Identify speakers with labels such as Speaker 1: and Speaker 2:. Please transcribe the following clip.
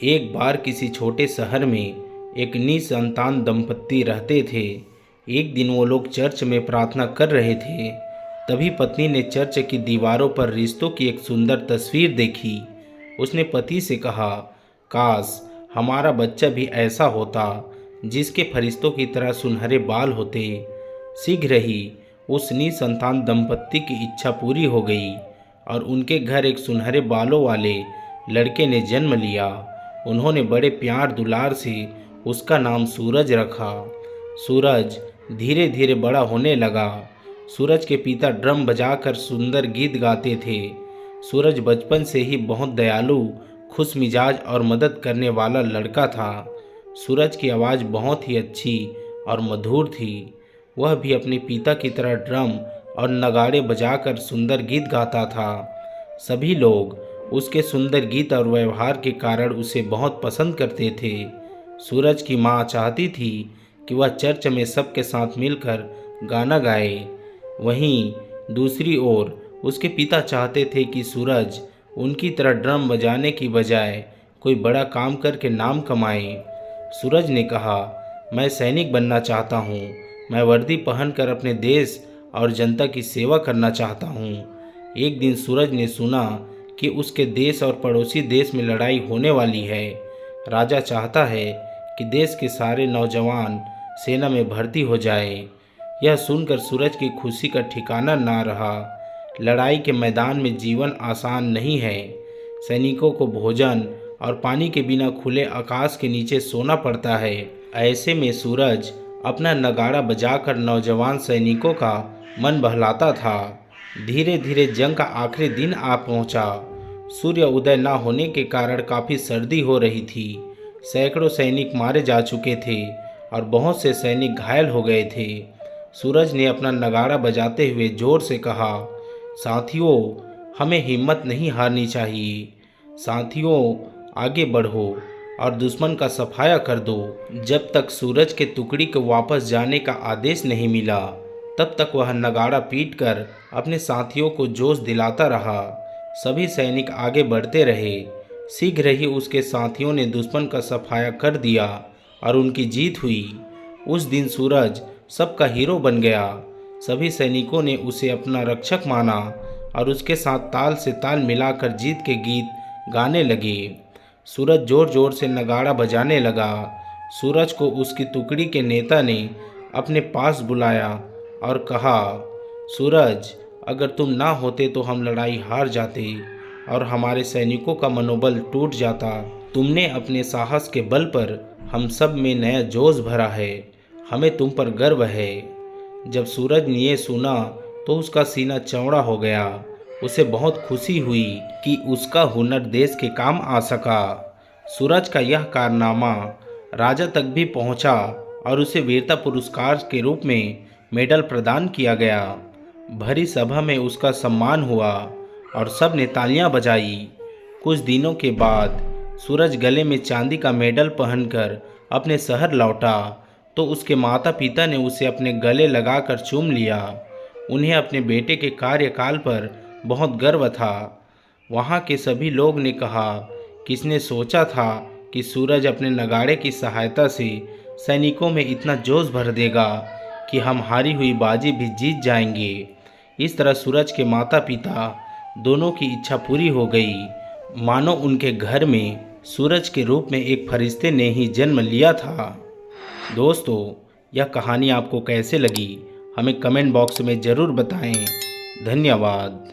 Speaker 1: एक बार किसी छोटे शहर में एक निसंतान दंपत्ति रहते थे। एक दिन वो लोग चर्च में प्रार्थना कर रहे थे। तभी पत्नी ने चर्च की दीवारों पर रिश्तों की एक सुंदर तस्वीर देखी। उसने पति से कहा, काश हमारा बच्चा भी ऐसा होता जिसके फरिश्तों की तरह सुनहरे बाल होते। शीघ्र ही उस निसंतान दंपत्ति की इच्छा पूरी हो गई और उनके घर एक सुनहरे बालों वाले लड़के ने जन्म लिया। उन्होंने बड़े प्यार दुलार से उसका नाम सूरज रखा। सूरज धीरे धीरे बड़ा होने लगा। सूरज के पिता ड्रम बजाकर सुंदर गीत गाते थे। सूरज बचपन से ही बहुत दयालु, खुश मिजाज और मदद करने वाला लड़का था। सूरज की आवाज़ बहुत ही अच्छी और मधुर थी। वह भी अपने पिता की तरह ड्रम और नगाड़े बजाकर सुंदर गीत गाता था। सभी लोग उसके सुंदर गीत और व्यवहार के कारण उसे बहुत पसंद करते थे। सूरज की माँ चाहती थी कि वह चर्च में सबके साथ मिलकर गाना गाए। वहीं दूसरी ओर उसके पिता चाहते थे कि सूरज उनकी तरह ड्रम बजाने की बजाय कोई बड़ा काम करके नाम कमाए। सूरज ने कहा, मैं सैनिक बनना चाहता हूँ। मैं वर्दी पहनकर अपने देश और जनता की सेवा करना चाहता हूँ। एक दिन सूरज ने सुना कि उसके देश और पड़ोसी देश में लड़ाई होने वाली है। राजा चाहता है कि देश के सारे नौजवान सेना में भर्ती हो जाए। यह सुनकर सूरज की खुशी का ठिकाना ना रहा। लड़ाई के मैदान में जीवन आसान नहीं है। सैनिकों को भोजन और पानी के बिना खुले आकाश के नीचे सोना पड़ता है। ऐसे में सूरज अपना नगाड़ा बजाकर नौजवान सैनिकों का मन बहलाता था। धीरे धीरे जंग का आखिरी दिन आ पहुंचा। सूर्य उदय न होने के कारण काफ़ी सर्दी हो रही थी। सैकड़ों सैनिक मारे जा चुके थे और बहुत से सैनिक घायल हो गए थे। सूरज ने अपना नगाड़ा बजाते हुए जोर से कहा, साथियों, हमें हिम्मत नहीं हारनी चाहिए। साथियों, आगे बढ़ो और दुश्मन का सफाया कर दो। जब तक सूरज के टुकड़ी को वापस जाने का आदेश नहीं मिला, तब तक वह नगाड़ा पीटकर अपने साथियों को जोश दिलाता रहा। सभी सैनिक आगे बढ़ते रहे। शीघ्र ही उसके साथियों ने दुश्मन का सफाया कर दिया और उनकी जीत हुई। उस दिन सूरज सबका हीरो बन गया। सभी सैनिकों ने उसे अपना रक्षक माना और उसके साथ ताल से ताल मिलाकर जीत के गीत गाने लगे। सूरज जोर जोर से नगाड़ा बजाने लगा। सूरज को उसकी टुकड़ी के नेता ने अपने पास बुलाया और कहा, सूरज, अगर तुम ना होते तो हम लड़ाई हार जाते और हमारे सैनिकों का मनोबल टूट जाता। तुमने अपने साहस के बल पर हम सब में नया जोश भरा है। हमें तुम पर गर्व है। जब सूरज ने ये सुना तो उसका सीना चौड़ा हो गया। उसे बहुत खुशी हुई कि उसका हुनर देश के काम आ सका। सूरज का यह कारनामा राजा तक भी पहुंचा और उसे वीरता पुरस्कार के रूप में मेडल प्रदान किया गया। भरी सभा में उसका सम्मान हुआ और सब ने तालियां बजाई। कुछ दिनों के बाद सूरज गले में चांदी का मेडल पहनकर अपने शहर लौटा तो उसके माता पिता ने उसे अपने गले लगाकर चूम लिया। उन्हें अपने बेटे के कार्यकाल पर बहुत गर्व था। वहाँ के सभी लोग ने कहा, किसने सोचा था कि सूरज अपने नगाड़े की सहायता से सैनिकों में इतना जोश भर देगा कि हम हारी हुई बाजी भी जीत जाएंगे। इस तरह सूरज के माता पिता दोनों की इच्छा पूरी हो गई। मानो उनके घर में सूरज के रूप में एक फरिश्ते ने ही जन्म लिया था। दोस्तों, यह कहानी आपको कैसे लगी हमें कमेंट बॉक्स में ज़रूर बताएं। धन्यवाद।